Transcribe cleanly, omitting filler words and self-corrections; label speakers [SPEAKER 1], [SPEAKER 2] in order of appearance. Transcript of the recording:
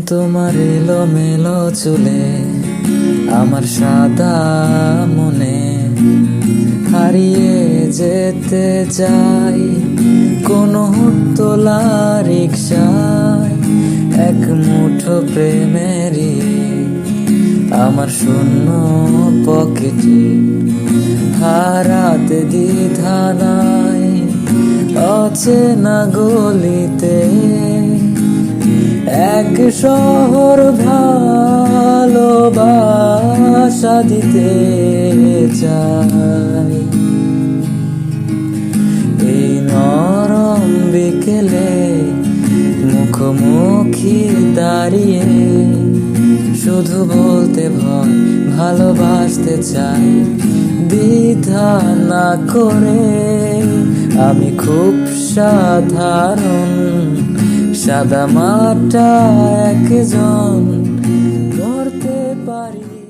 [SPEAKER 1] তোমার এলোমেলো চুলে আমার সাদা মনে হারিয়ে যেতে চাই কোনো তোলা রিক্সায় এক মুঠো প্রেমেরই আমার শূন্য পকেটে হারাতে দ্বিধা নাই অচেনা গলিতে এক শহর ভালোবাসা দিতে চাই। এই নরম বিকেলে মুখোমুখি দাঁড়িয়ে শুধু বলতে ভয় ভালোবাসতে চাই দ্বিধা না করে। আমি খুব সাধারণ সাদা মাটা একজন করতে পারি।